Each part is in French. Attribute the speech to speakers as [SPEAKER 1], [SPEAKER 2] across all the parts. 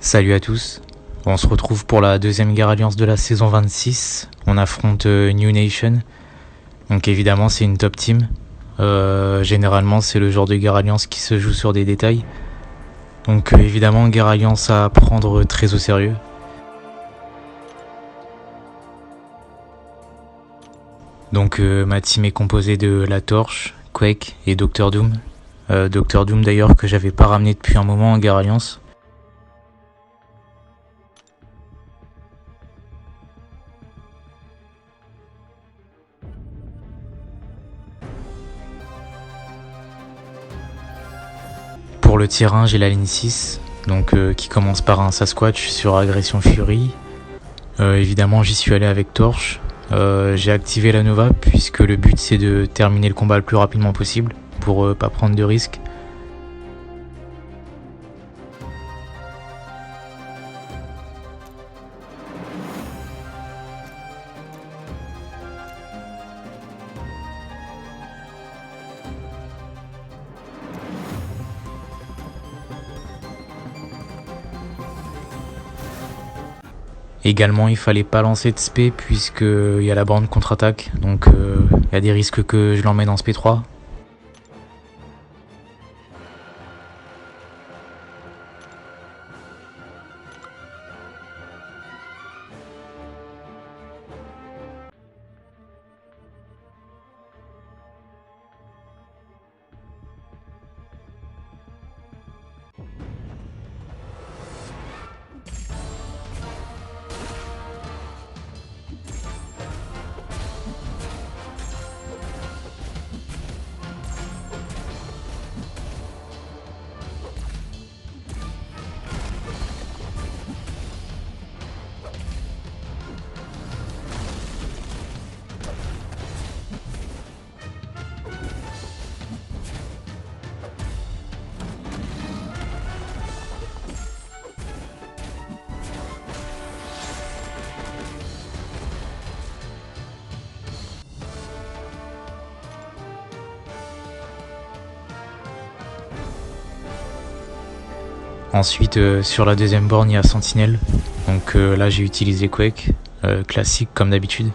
[SPEAKER 1] Salut à tous, on se retrouve pour la deuxième guerre alliance de la saison 26, on affronte New Nation, donc évidemment c'est une top team, généralement c'est le genre de guerre alliance qui se joue sur des détails, donc évidemment guerre alliance à prendre très au sérieux. Donc ma team est composée de La Torche, Quake et Dr Doom, Dr Doom d'ailleurs que j'avais pas ramené depuis un moment en guerre alliance. Pour le tier 1, j'ai la ligne 6, donc qui commence par un Sasquatch sur Agression Fury. Évidemment, j'y suis allé avec Torche. J'ai activé la Nova puisque le but c'est de terminer le combat le plus rapidement possible pour pas prendre de risques. Également, il fallait pas lancer de SP puisqu'il y a la bande contre-attaque, donc il y a des risques que je l'emmène en SP3. Ensuite, sur la deuxième borne, il y a Sentinelle. Donc là, j'ai utilisé Quake, classique comme d'habitude.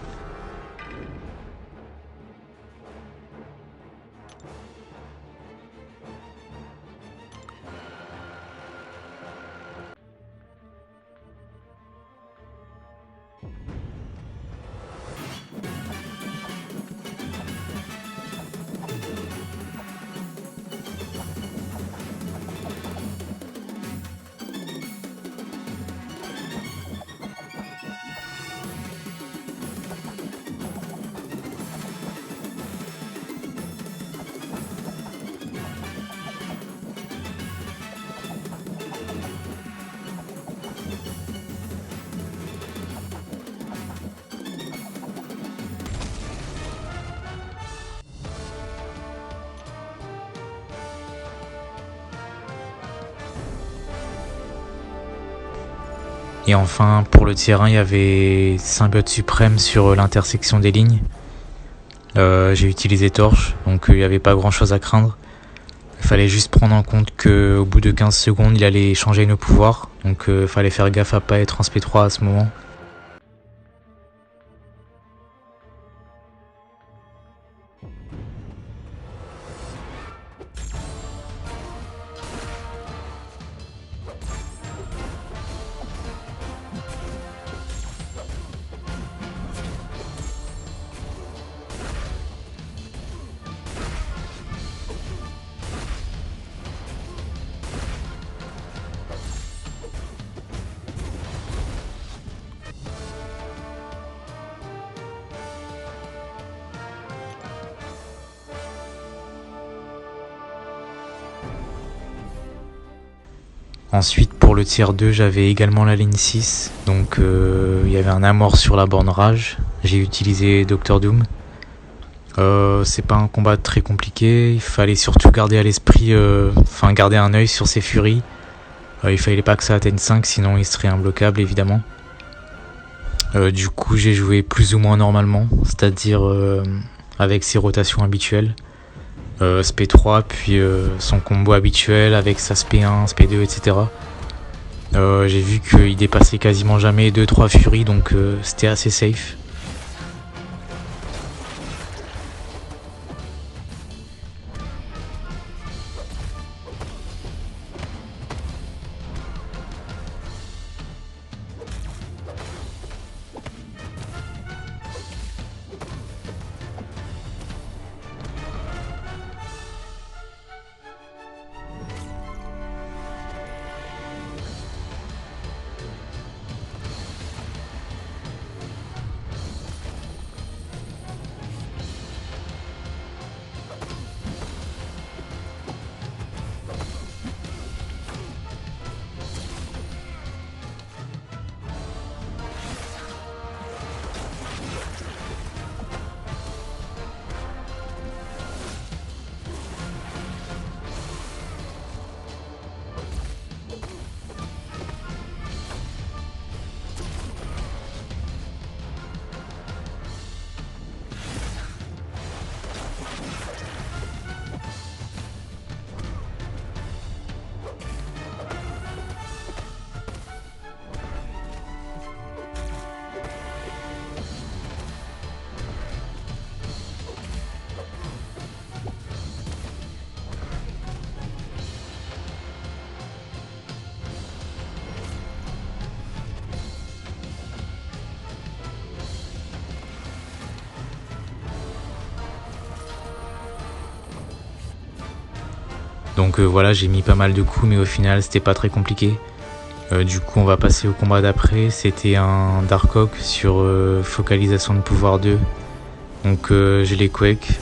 [SPEAKER 1] Et enfin, pour le tier 1, il y avait Symbiote Suprême sur l'intersection des lignes. J'ai utilisé Torche, donc il n'y avait pas grand chose à craindre. Il fallait juste prendre en compte qu'au bout de 15 secondes, il allait changer nos pouvoirs. Donc il fallait faire gaffe à pas être en SP3 à ce moment. Ensuite, pour le tier 2, j'avais également la ligne 6. Donc il y avait un Amor sur la borne Rage. J'ai utilisé Dr Doom. C'est pas un combat très compliqué. Il fallait surtout garder à l'esprit, garder un œil sur ses furies. Il fallait pas que ça atteigne 5, sinon il serait imbloquable évidemment. Du coup, j'ai joué plus ou moins normalement, c'est-à-dire avec ses rotations habituelles. SP3, puis son combo habituel avec sa SP1, SP2, etc. J'ai vu qu'il dépassait quasiment jamais 2-3 furies, donc c'était assez safe. Donc voilà, j'ai mis pas mal de coups, mais au final c'était pas très compliqué. Du coup on va passer au combat d'après. C'était un Dark Oak sur focalisation de pouvoir 2. Donc j'ai les Quake,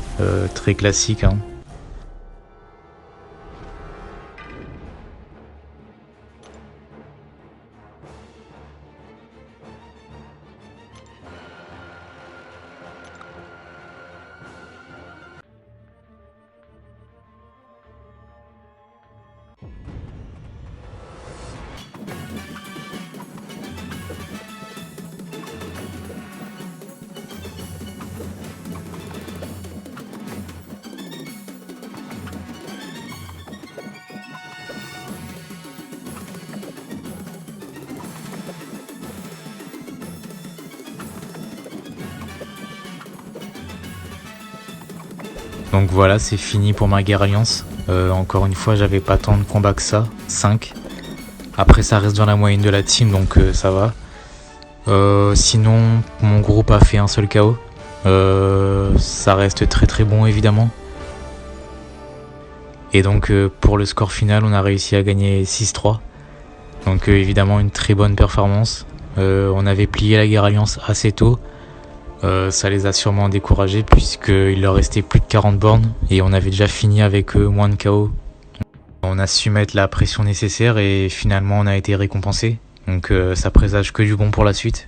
[SPEAKER 1] très classique hein. Donc voilà, c'est fini pour ma guerre alliance. Encore une fois, j'avais pas tant de combats que ça, 5. Après ça reste dans la moyenne de la team, donc ça va. Sinon, mon groupe a fait un seul KO. Ça reste très très bon évidemment. Et donc pour le score final, on a réussi à gagner 6-3. Donc évidemment une très bonne performance. On avait plié la guerre alliance assez tôt. Ça les a sûrement découragés puisqu'il leur restait plus de 40 bornes et on avait déjà fini avec moins de KO. On a su mettre la pression nécessaire et finalement on a été récompensé. Donc ça présage que du bon pour la suite.